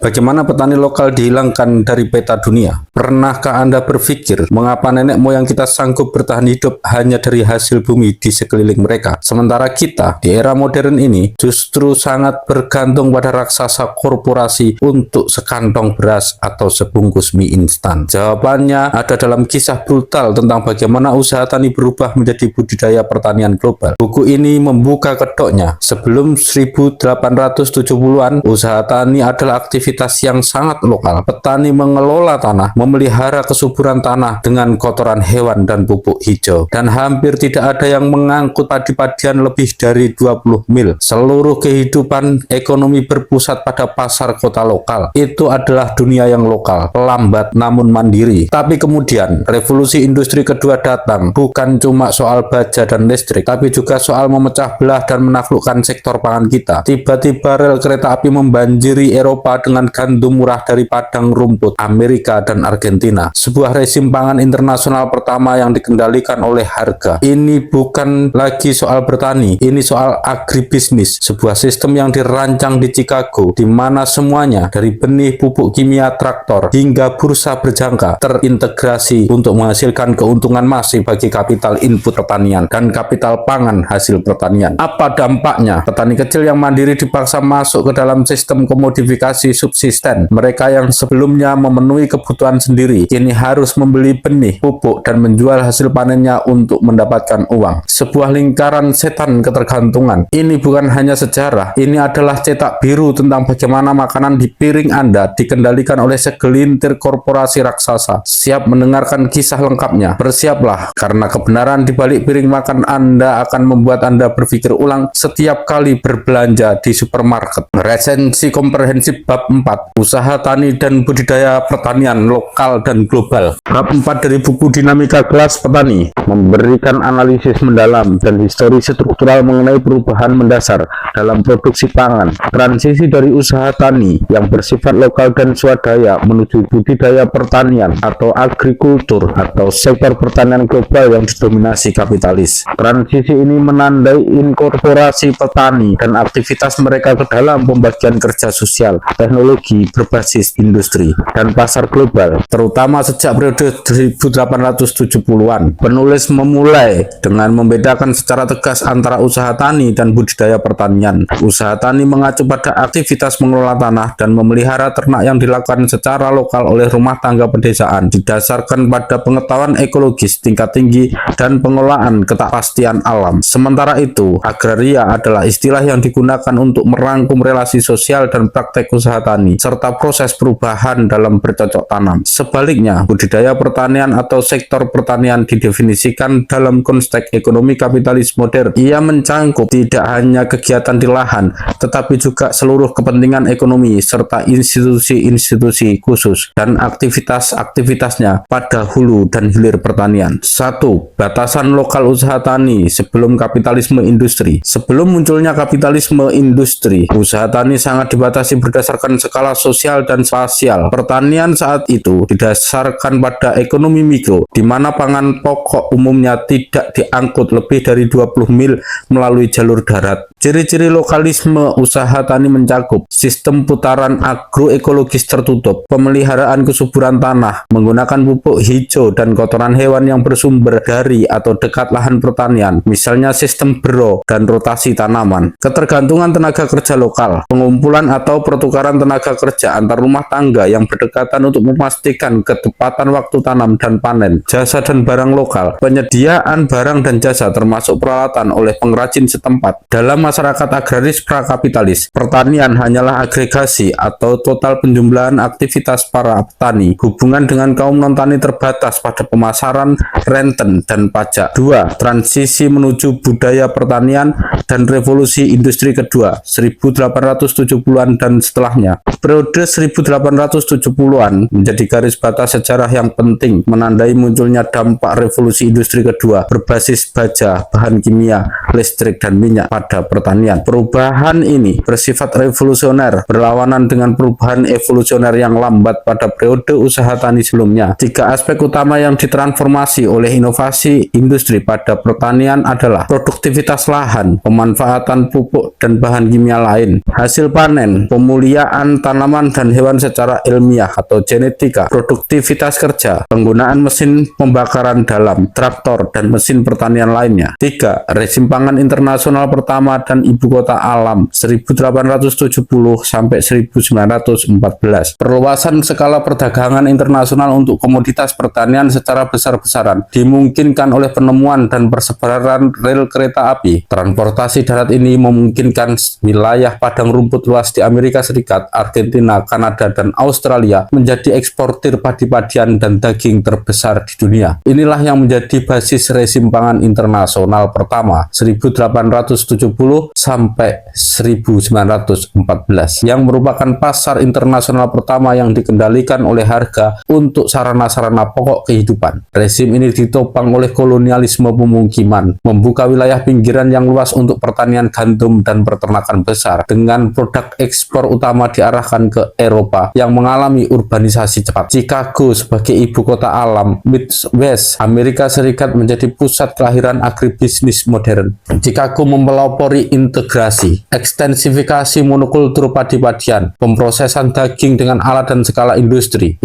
Bagaimana petani lokal dihilangkan dari peta dunia? Pernahkah Anda berpikir mengapa nenek moyang kita sanggup bertahan hidup hanya dari hasil bumi di sekeliling mereka? Sementara kita di era modern ini justru sangat bergantung pada raksasa korporasi untuk sekantong beras atau sebungkus mie instan. Jawabannya ada dalam kisah brutal tentang bagaimana usaha tani berubah menjadi budidaya pertanian global. Buku ini membuka kedoknya. Sebelum 1870-an, usaha tani adalah aktivitas yang sangat lokal. Petani mengelola tanah, memelihara kesuburan tanah dengan kotoran hewan dan pupuk hijau. Dan hampir tidak ada yang mengangkut padi-padian lebih dari 20 mil. Seluruh kehidupan ekonomi berpusat pada pasar kota lokal. Itu adalah dunia yang lokal, lambat namun mandiri. Tapi kemudian, revolusi industri kedua datang. Bukan cuma soal baja dan listrik, tapi juga soal memecah belah dan menaklukkan sektor pangan kita. Tiba-tiba rel kereta api membanjiri Eropa dengan gandum murah dari padang rumput Amerika dan Argentina. Sebuah rezim pangan internasional pertama yang dikendalikan oleh harga. Ini bukan lagi soal bertani, ini soal agribisnis. Sebuah sistem yang dirancang di Chicago, di mana semuanya dari benih, pupuk kimia, traktor, hingga bursa berjangka terintegrasi untuk menghasilkan keuntungan masif bagi kapital input pertanian dan kapital pangan hasil pertanian. Apa dampaknya? Petani kecil yang mandiri dipaksa masuk ke dalam sistem komodifikasi subsisten. Mereka yang sebelumnya memenuhi kebutuhan sendiri kini harus membeli benih, pupuk, dan menjual hasil panennya untuk mendapatkan uang. Sebuah lingkaran setan ketergantungan. Ini bukan hanya sejarah, ini adalah cetak biru tentang bagaimana makanan di piring Anda dikendalikan oleh segelintir korporasi raksasa. Siap mendengarkan kisah lengkapnya? Bersiaplah, karena kebenaran di balik piring makan Anda akan membuat Anda berpikir ulang setiap kali berbelanja di supermarket. Resensi komprehensif bab 4, usaha tani dan budidaya pertanian lokal dan global. Bab 4 dari buku Dinamika Kelas Petani memberikan analisis mendalam dan histori struktural mengenai perubahan mendasar dalam produksi pangan, transisi dari usaha tani yang bersifat lokal dan swadaya menuju budidaya pertanian atau agrikultur atau sektor pertanian global yang didominasi kapitalis. Transisi ini menandai inkorporasi petani dan aktivitas mereka ke dalam pembagian kerja sosial, teknologi berbasis industri, dan pasar global, terutama sejak periode 1870-an. Penulis memulai dengan membedakan secara tegas antara usaha tani dan budidaya pertanian. Usaha tani mengacu pada aktivitas mengelola tanah dan memelihara ternak yang dilakukan secara lokal oleh rumah tangga pedesaan, didasarkan pada pengetahuan ekologis tingkat tinggi dan pengelolaan ketakpastian alam. Sementara itu, agraria adalah istilah yang digunakan untuk merangkum relasi sosial dan praktek usaha tani, serta proses perubahan dalam bercocok tanam. Sebaliknya, budidaya pertanian atau sektor pertanian didefinisikan dalam konteks ekonomi kapitalis modern. Ia mencangkup tidak hanya kegiatan di lahan, tetapi juga seluruh kepentingan ekonomi, serta institusi-institusi khusus dan aktivitas-aktivitasnya pada hulu dan hilir pertanian. 1. Batasan lokal usaha tani sebelum kapitalisme industri. Sebelum munculnya kapitalisme industri, usaha tani sangat dibatasi berdasarkan skala sosial dan spasial. Pertanian saat itu didasarkan pada ekonomi mikro, di mana pangan pokok umumnya tidak diangkut lebih dari 20 mil melalui jalur darat. Ciri-ciri lokalisme usaha tani mencakup sistem putaran agroekologis tertutup, pemeliharaan kesuburan tanah, menggunakan pupuk hijau dan kotoran hewan yang bersumber dari atau dekat lahan pertanian, misalnya sistem bero dan rotasi tanaman. Ketergantungan tenaga kerja lokal, pengumpulan atau pertukaran tenaga kerja antar rumah tangga yang berdekatan untuk memastikan ketepatan waktu tanam dan panen, jasa dan barang lokal, penyediaan barang dan jasa termasuk peralatan oleh pengrajin setempat. Dalam masyarakat agraris prakapitalis, pertanian hanyalah agregasi atau total penjumlahan aktivitas para petani. Hubungan dengan kaum non-tani terbatas pada pemasaran, renten, dan pajak. 2. Transisi menuju budaya pertanian dan revolusi industri kedua, 1870-an dan setelahnya. Periode 1870-an menjadi garis batas sejarah yang penting, menandai munculnya dampak revolusi industri kedua berbasis baja, bahan kimia, listrik, dan minyak pada pertanian. pertanian. Perubahan ini bersifat revolusioner, berlawanan dengan perubahan evolusioner yang lambat pada periode usaha tani sebelumnya. Tiga aspek utama yang ditransformasi oleh inovasi industri pada pertanian adalah produktivitas lahan, pemanfaatan pupuk dan bahan kimia lain, hasil panen, pemuliaan tanaman dan hewan secara ilmiah atau genetika, produktivitas kerja, penggunaan mesin pembakaran dalam, traktor, dan mesin pertanian lainnya. 3. Rezim pangan internasional pertama dan ibu kota alam 1870 sampai 1914. Perluasan skala perdagangan internasional untuk komoditas pertanian secara besar-besaran dimungkinkan oleh penemuan dan persebaran rel kereta api. Transportasi darat ini memungkinkan wilayah padang rumput luas di Amerika Serikat, Argentina, Kanada, dan Australia menjadi eksportir padi-padian dan daging terbesar di dunia. Inilah yang menjadi basis rezim pangan internasional pertama 1870 sampai 1914 yang merupakan pasar internasional pertama yang dikendalikan oleh harga untuk sarana-sarana pokok kehidupan. Rezim ini ditopang oleh kolonialisme pemukiman, membuka wilayah pinggiran yang luas untuk pertanian gandum dan peternakan besar dengan produk ekspor utama diarahkan ke Eropa yang mengalami urbanisasi cepat. Chicago sebagai ibu kota alam Midwest Amerika Serikat menjadi pusat kelahiran agribisnis modern. Chicago mempelopori integrasi, ekstensifikasi monokultur padi-padian, pemrosesan daging dengan alat dan skala industri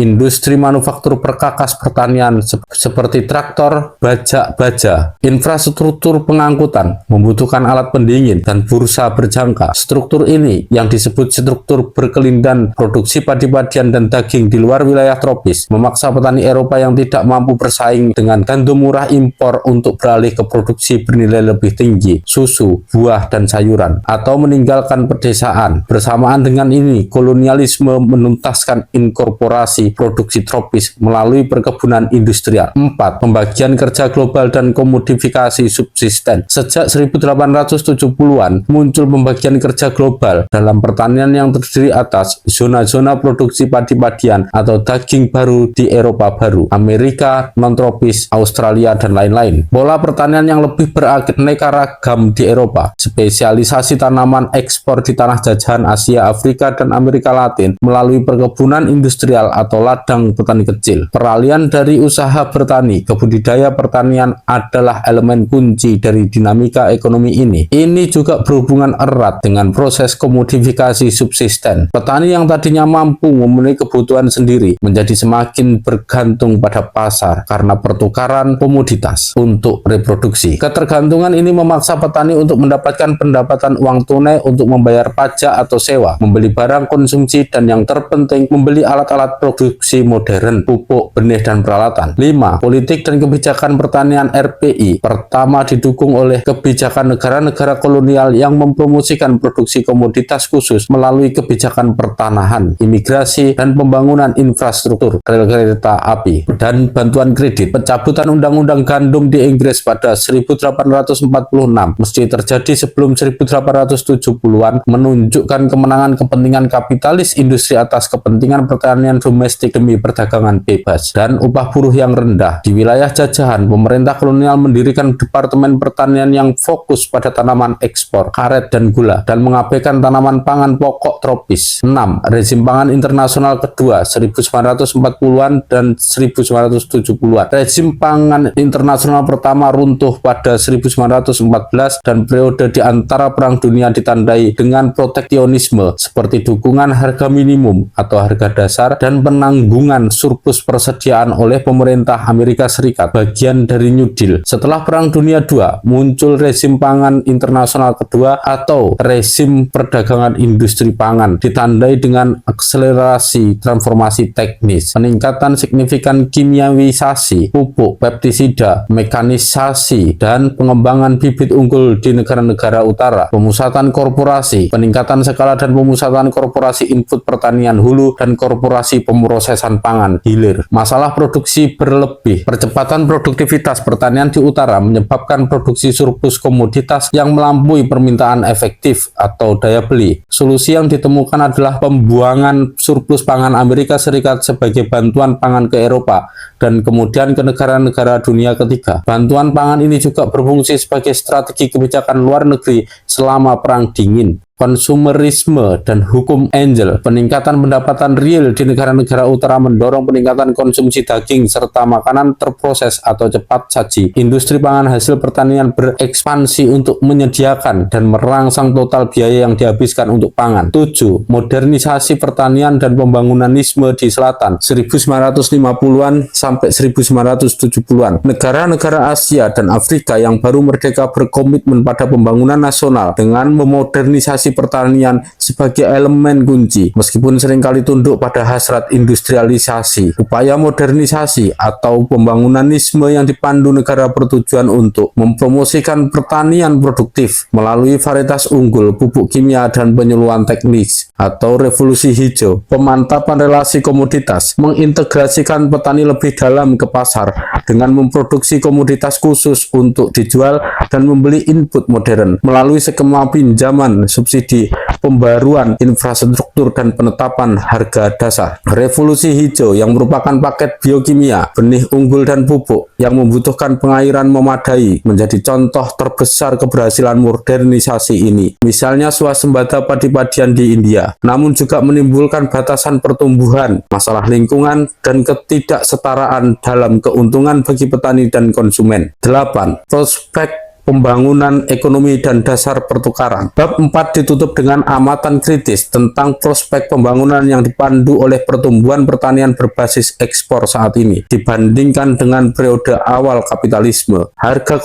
manufaktur perkakas pertanian seperti traktor, bajak baja, infrastruktur pengangkutan, membutuhkan alat pendingin dan bursa berjangka. Struktur ini yang disebut struktur berkelindan produksi padi-padian dan daging di luar wilayah tropis memaksa petani Eropa yang tidak mampu bersaing dengan gandum murah impor untuk beralih ke produksi bernilai lebih tinggi, susu, buah, dan sayuran, atau meninggalkan pedesaan. Bersamaan dengan ini, kolonialisme menuntaskan inkorporasi produksi tropis melalui perkebunan industrial. 4. Pembagian kerja global dan komodifikasi subsisten. Sejak 1870-an, muncul pembagian kerja global dalam pertanian yang terdiri atas zona-zona produksi padi-padian atau daging baru di Eropa baru, Amerika, non-tropis, Australia, dan lain-lain. Pola pertanian yang lebih beraneka ragam di Eropa, spesialisasi tanaman ekspor di tanah jajahan Asia, Afrika, dan Amerika Latin melalui perkebunan industrial atau ladang petani kecil. Peralihan dari usaha bertani ke budidaya pertanian adalah elemen kunci dari dinamika ekonomi ini. Ini juga berhubungan erat dengan proses komodifikasi subsisten. Petani yang tadinya mampu memenuhi kebutuhan sendiri menjadi semakin bergantung pada pasar karena pertukaran komoditas untuk reproduksi. Ketergantungan ini memaksa petani untuk mendapatkan pendapatan uang tunai untuk membayar pajak atau sewa, membeli barang konsumsi, dan yang terpenting membeli alat-alat produksi modern, pupuk, benih, dan peralatan. 5. Politik dan kebijakan pertanian RPI pertama didukung oleh kebijakan negara-negara kolonial yang mempromosikan produksi komoditas khusus melalui kebijakan pertanahan, imigrasi, dan pembangunan infrastruktur, rel kereta api, dan bantuan kredit. Pencabutan Undang-Undang Gandum di Inggris pada 1846 mesti terjadi sebelum 1870-an menunjukkan kemenangan kepentingan kapitalis industri atas kepentingan pertanian domestik demi perdagangan bebas dan upah buruh yang rendah. Di wilayah jajahan, pemerintah kolonial mendirikan Departemen Pertanian yang fokus pada tanaman ekspor, karet, dan gula, dan mengabaikan tanaman pangan pokok tropis. 6. Rezim pangan internasional kedua 1940-an dan 1970-an. Rezim pangan internasional pertama runtuh pada 1914 dan periode di antara Perang Dunia ditandai dengan proteksionisme seperti dukungan harga minimum atau harga dasar dan penanggungan surplus persediaan oleh pemerintah Amerika Serikat, bagian dari New Deal. Setelah Perang Dunia II, muncul rezim pangan internasional kedua atau rezim perdagangan industri pangan, ditandai dengan akselerasi transformasi teknis, peningkatan signifikan kimiawisasi, pupuk, pestisida, mekanisasi, dan pengembangan bibit unggul di negara-negara utara, pemusatan korporasi, peningkatan skala dan pemusatan korporasi input pertanian hulu, dan korporasi pemrosesan pangan hilir. Masalah produksi berlebih. Percepatan produktivitas pertanian di utara menyebabkan produksi surplus komoditas yang melampaui permintaan efektif atau daya beli. Solusi yang ditemukan adalah pembuangan surplus pangan Amerika Serikat sebagai bantuan pangan ke Eropa dan kemudian ke negara-negara dunia ketiga. Bantuan pangan ini juga berfungsi sebagai strategi kebijakan luar negeri negeri selama Perang Dingin. Konsumerisme dan hukum Engel, peningkatan pendapatan real di negara-negara utara mendorong peningkatan konsumsi daging serta makanan terproses atau cepat saji. Industri pangan hasil pertanian berekspansi untuk menyediakan dan merangsang total biaya yang dihabiskan untuk pangan. 7. Modernisasi pertanian dan pembangunanisme di selatan 1950-an sampai 1970-an. Negara-negara Asia dan Afrika yang baru merdeka berkomitmen pada pembangunan nasional dengan memodernisasi pertanian sebagai elemen kunci, meskipun seringkali tunduk pada hasrat industrialisasi. Upaya modernisasi atau pembangunanisme yang dipandu negara bertujuan untuk mempromosikan pertanian produktif melalui varietas unggul, pupuk kimia, dan penyuluhan teknis atau revolusi hijau. Pemantapan relasi komoditas mengintegrasikan petani lebih dalam ke pasar dengan memproduksi komoditas khusus untuk dijual dan membeli input modern melalui skema pinjaman, subsidi, pembaruan infrastruktur, dan penetapan harga dasar. Revolusi hijau yang merupakan paket biokimia, benih unggul, dan pupuk yang membutuhkan pengairan memadai menjadi contoh terbesar keberhasilan modernisasi ini. Misalnya swasembada padi-padian di India, namun juga menimbulkan batasan pertumbuhan, masalah lingkungan, dan ketidaksetaraan dalam keuntungan bagi petani dan konsumen. 8. Prospek pembangunan ekonomi dan dasar pertukaran. Bab 4 ditutup dengan amatan kritis tentang prospek pembangunan yang dipandu oleh pertumbuhan pertanian berbasis ekspor saat ini dibandingkan dengan periode awal kapitalisme. Harga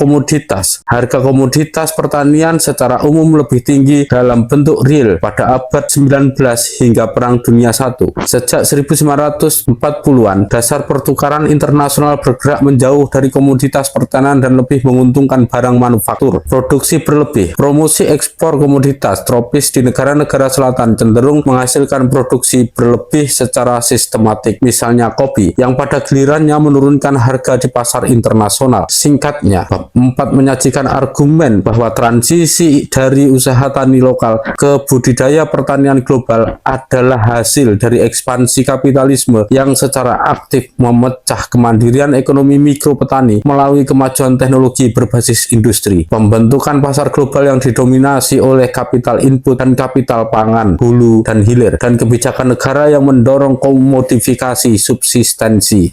komoditas pertanian secara umum lebih tinggi dalam bentuk real pada abad 19 hingga Perang Dunia I. Sejak 1940-an, dasar pertukaran internasional bergerak menjauh dari komoditas pertanian dan lebih menguntungkan barang manufaktur. Produksi berlebih, promosi ekspor komoditas tropis di negara-negara selatan cenderung menghasilkan produksi berlebih secara sistematik, misalnya kopi, yang pada gilirannya menurunkan harga di pasar internasional. Singkatnya, bab 4 menyajikan argumen bahwa transisi dari usaha tani lokal ke budidaya pertanian global adalah hasil dari ekspansi kapitalisme yang secara aktif memecah kemandirian ekonomi mikro petani melalui kemajuan teknologi berbasis industri. Pembentukan pasar global yang didominasi oleh kapital input dan kapital pangan, hulu dan hilir, dan kebijakan negara yang mendorong komodifikasi subsistensi.